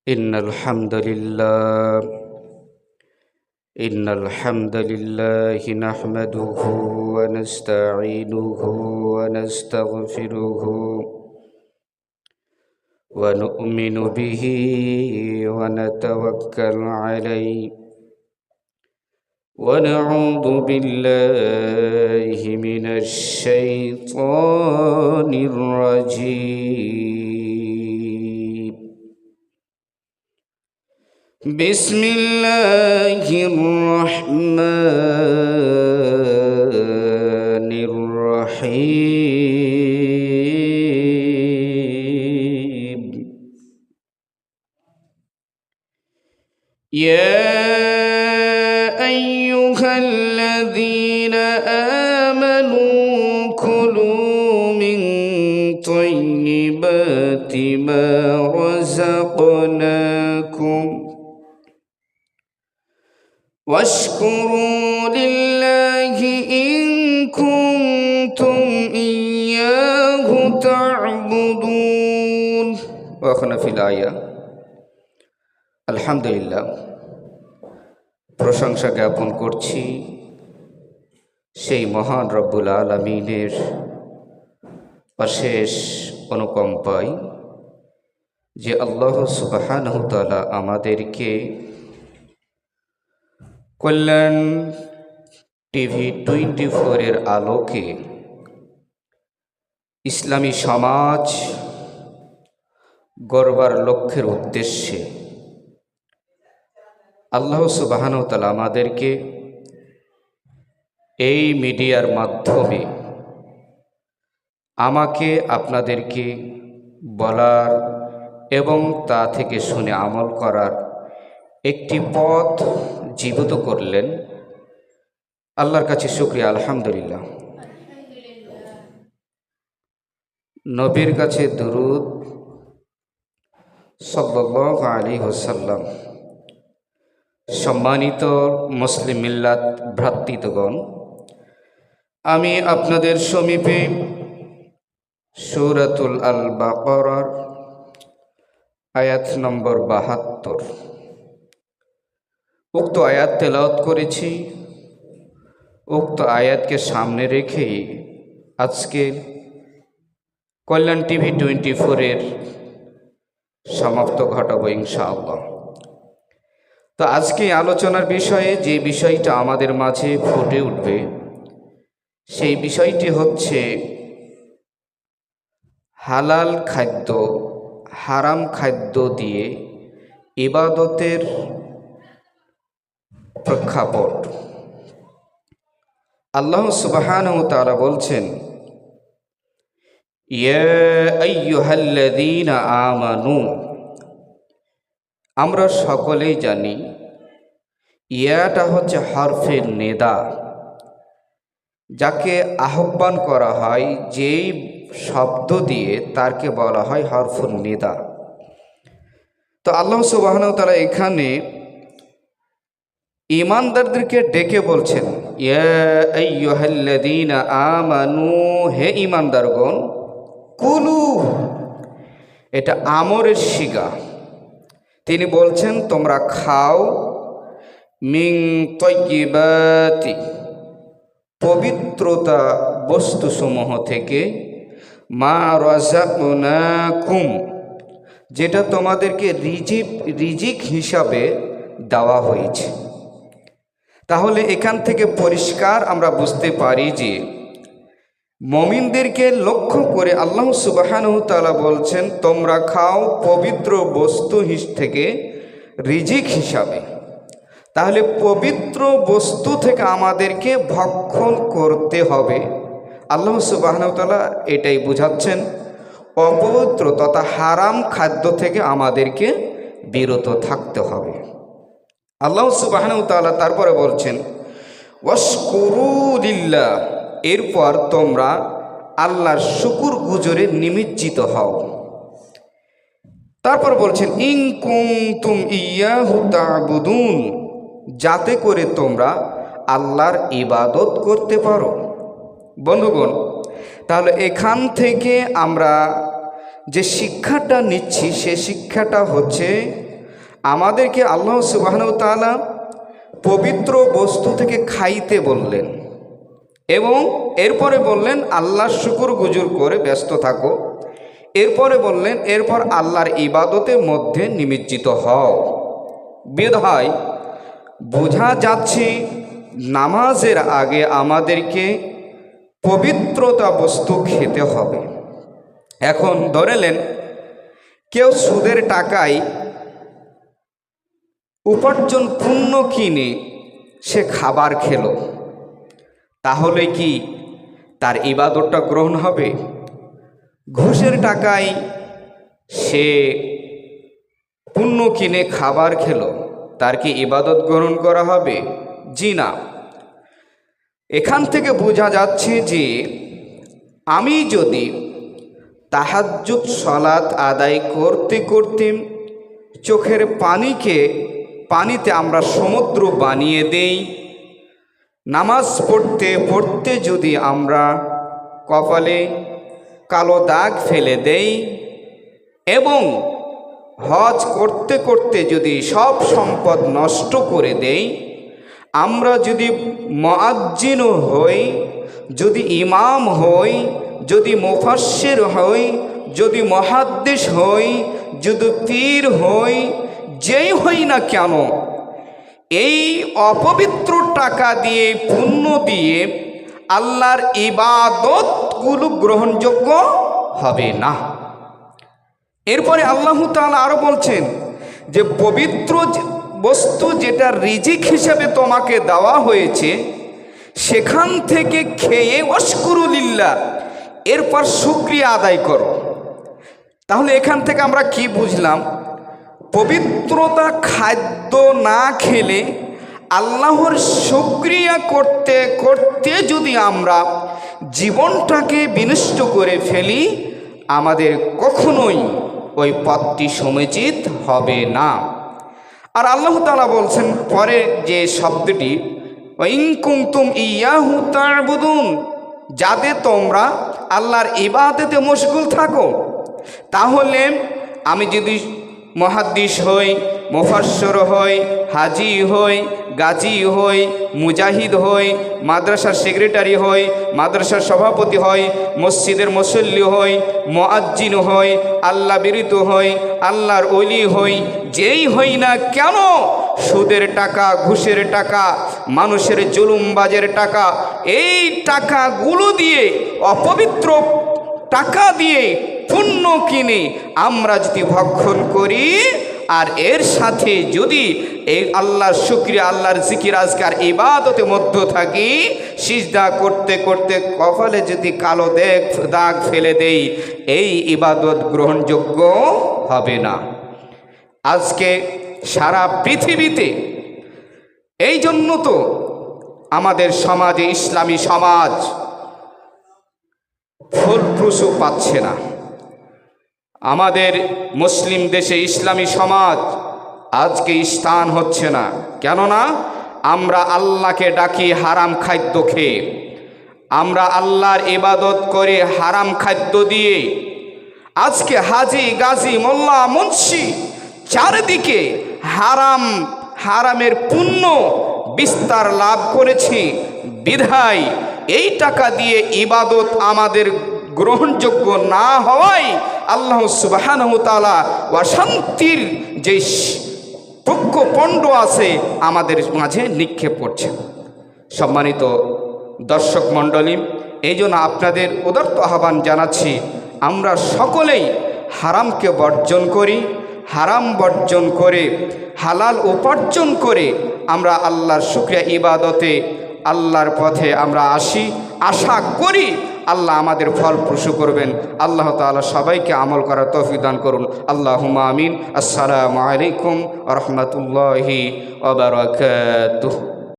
إن الحمد لله نحمده ونستعينه ونستغفره ونؤمن به ونتوكل عليه ونعوذ بالله من الشيطان الرجيم. بسم الله الرحمن الرحيم. يا أيها الذين آمنوا كلوا من طيبات ما رزقناكم واشكروا لله إن كنتم إياه تعبدون. وأخنا في الآية আলহামদুলিল্লাহ, প্রশংসা জ্ঞাপন করছি সেই মহান রব্বুল আলামিনের অশেষ অনুকম্পায় যে আল্লাহ সুবহানাহু ওয়া তাআলা আমাদেরকে কল্যাণ টিভি 24 এর আলোকে ইসলামী সমাজ গড়বার লক্ষ্যের উদ্দেশ্যে আল্লাহ সুবহানাহু ওয়া তাআলা আমাদেরকে এই মিডিয়ার মাধ্যমে আমাকে আপনাদেরকে বলার এবং তা থেকে শুনে আমল করার একটি পথ জীবিত করলেন। আল্লাহর কাছে শুকরিয়া, আলহামদুলিল্লাহ। নবীর কাছে দুরূদ সাল্লাল্লাহু আলাইহি ওয়াসাল্লাম। সম্মানিত মুসলিম মিল্লাত ভ্রাতৃগণ, আমি আপনাদের সমীপে সূরাতুল আল বাকারার আয়াত নম্বর 72 উক্ত আয়াত তেলাওয়াত করেছি। উক্ত আয়াতকে সামনে রেখেই আজকের কল্যাণ টিভি 24 এর সমাপ্ত ঘটাবো ইনশাআল্লাহ। তো আজকে আলোচনার বিষয়ে যে বিষয়টা আমাদের মাঝে ফুটে উঠবে সেই বিষয়টি হচ্ছে হালাল খাদ্য হারাম খাদ্য দিয়ে ইবাদতের প্রেক্ষাপট। আল্লাহ সুবহানাহু ওয়া তাআলা বলছেন, ইয়া আইয়ুহাল্লাযীনা আমানু। আমরা সকলেই জানি ইয়াটা হচ্ছে হরফে নেদা, যাকে আহ্বান করা হয় যেই শব্দ দিয়ে তারকে বলা হয় হরফুন নেদা। তো আল্লাহ সুবহানাহু ওয়া তাআলা এখানে ঈমানদারদেরকে ডেকে বলছেন, ইয়া আইয়ুহাল্লাযীনা আমানু, হে ঈমানদারগণ, কুলু, এটা আমরের সিগা। তিনি বলছেন তোমরা খাও, মিন তাইয়্যিবাতি, পবিত্রতা বস্তুসমূহ থেকে, মা রাযাকনাকুম, যেটা তোমাদেরকে রিজিক হিসাবে দেওয়া হয়েছে। তাহলে এখান থেকে পরিষ্কার আমরা বুঝতে পারি যে মুমিনদেরকে লক্ষ্য করে আল্লাহ সুবহানাহু ওয়া তাআলা বলছেন তোমরা খাও পবিত্র বস্তু থেকে রিজিক হিসাবে। তাহলে পবিত্র বস্তু থেকে আমাদেরকে ভক্ষণ করতে হবে। আল্লাহ সুবহানাহু ওয়া তাআলা এটাই বুঝাচ্ছেন, অপবিত্র তথা হারাম খাদ্য থেকে আমাদেরকে বিরত থাকতে হবে। আল্লাহ সুবহানাহু ওয়া তাআলা তারপরে বলছেন ওয়াশকুরু লিল্লাহ, এরপর তোমরা আল্লাহর শুকর গুজরে নিমজ্জিত হও। তারপর বলছেন ইন কুনতুম ইয়াহু তা'বুদুন, যাতে করে তোমরা আল্লাহর ইবাদত করতে পারো। বন্ধুগণ, তাহলে এখান থেকে আমরা যে শিক্ষাটা নিচ্ছি সে শিক্ষাটা হচ্ছে আমাদেরকে আল্লাহ সুবহানাহু ওয়া তাআলা পবিত্র বস্তু থেকে খাইতে বললেন এবং এরপরে বললেন আল্লাহর শুকর গুজর করে ব্যস্ত থাকো। এরপরে বললেন এরপর আল্লাহর ইবাদতের মধ্যে নিমজ্জিত হও। বিধায় বোঝা যাচ্ছে নামাজের আগে আমাদেরকে পবিত্রতা বস্তু খেতে হবে। এখন ধরেলেন কেউ সুদের টাকায় উপার্জন পণ্য কিনে সে খাবার খেলো, তাহলে কি তার ইবাদতটা গ্রহণ হবে? ঘুষের টাকায় সে পণ্য কিনে খাবার খেলো, তার কি ইবাদত গ্রহণ করা হবে? জি না। এখান থেকে বোঝা যাচ্ছে যে আমি যদি তাহাজ্জুদ সালাত আদায় করতে করতে চোখের পানিতে আমরা সমুদ্র বানিয়ে দেই, নামাজ পড়তে পড়তে যদি আমরা কপালে কালো দাগ ফেলে দেই এবং হজ করতে করতে যদি সব সম্পদ নষ্ট করে দেই, আমরা যদি মুয়াজ্জিন হই, যদি ইমাম হই, যদি মুফাসসির হই, যদি মুহাদ্দিস হই, যদি পীর হই, যেই হই না কেন, এই অপবিত্র টাকা দিয়ে পুণ্য দিয়ে আল্লাহর ইবাদতগুলো গ্রহণযোগ্য হবে না। এরপরে আল্লাহ তাআলা আরো বলছেন যে পবিত্র বস্তু যেটা রিজিক হিসেবে তোমাকে দেওয়া হয়েছে সেখান থেকে খেয়ে ওয়াশকুরুলিল্লাহ, এরপর শুকরিয়া আদায় করো। তাহলে এখান থেকে আমরা কি বুঝলাম? পবিত্রতা খাদ্য না খেলে আল্লাহর শুকরিয়া করতে করতে যদি আমরা জীবনটাকে বিনষ্ট করে ফেলি, আমাদের কখনোই ওই পথটি সমুচিত হবে না। আর আল্লাহ তাআলা বলছেন পরে যে শব্দটি, ইন কুনতুম ইয়াহু তা'বুদুন, যাতে তোমরা আল্লাহর ইবাদতে মশগুল থাকো। তাহলে আমি যদি মুহাদ্দিস হই, মুফাসসির হই, হাজি হই, গাজী হই, মুজাহিদ হই, মাদ্রাসার সেক্রেটারি হই, মাদ্রাসার সভাপতি হই, মসজিদের মুসল্লি হই, মুয়াজ্জিন হই, আল্লাহ বিরিত হই, আল্লাহর ওলি হই, যেই হই না কেন, সুদের টাকা, ঘুষের টাকা, মানুষের জুলুমবাজের টাকা, এই টাকাগুলো দিয়ে, অপবিত্র টাকা দিয়ে পুণ্য কিনে আমরা যদি ভক্ষণ করি আর এর সাথে যদি এই আল্লাহর শুকরিয়া, আল্লাহর জিকির আজকার ইবাদতে মধ্য থাকি, সিজদা করতে করতে কপালে যদি কালো দাগ ফেলে দেই, এই ইবাদত গ্রহণযোগ্য হবে না। আজকে সারা পৃথিবীতে এই জন্য তো আমাদের সমাজে, ইসলামী সমাজ ফলপ্রসূ পাচ্ছে না। আমাদের মুসলিম দেশে ইসলামী সমাজ আজকে স্থান হচ্ছে না। কেননা আমরা আল্লাহকে ডাকি হারাম খাদ্য খেয়ে, আমরা আল্লাহর ইবাদত করে হারাম খাদ্য দিয়ে। আজকে হাজি, গাজী, মোল্লা, মুন্সি চারিদিকে হারামের পুণ্য বিস্তার লাভ করেছি। বিধায় এই টাকা দিয়ে ইবাদত আমাদের গ্রহণযোগ্য না হওয়ায় আল্লাহ সুবহানাহু ওয়া তাআলা অশান্তির যে প্রকোপণ্ড আছে আমাদের মাঝে নিক্ষেপ করছে। সম্মানিত দর্শক মণ্ডলী, এই জন্য আপনাদের উদারত আহ্বান জানাচ্ছি, আমরা সকলেই হারামকে বর্জন করি, হারাম বর্জন করে হালাল উপার্জন করে আমরা আল্লাহর শুকরিয়া ইবাদতে, আল্লাহর পথে আমরা আসি। আশা করি আল্লাহ আমাদের ফলপ্রসূ করবেন। আল্লাহ তাআলা সবাইকে আমল করার তৌফিক দান করুন। আল্লাহুম্মা আমিন। আসসালামু আলাইকুম ওয়া রাহমাতুল্লাহি ওয়া বারাকাতুহু।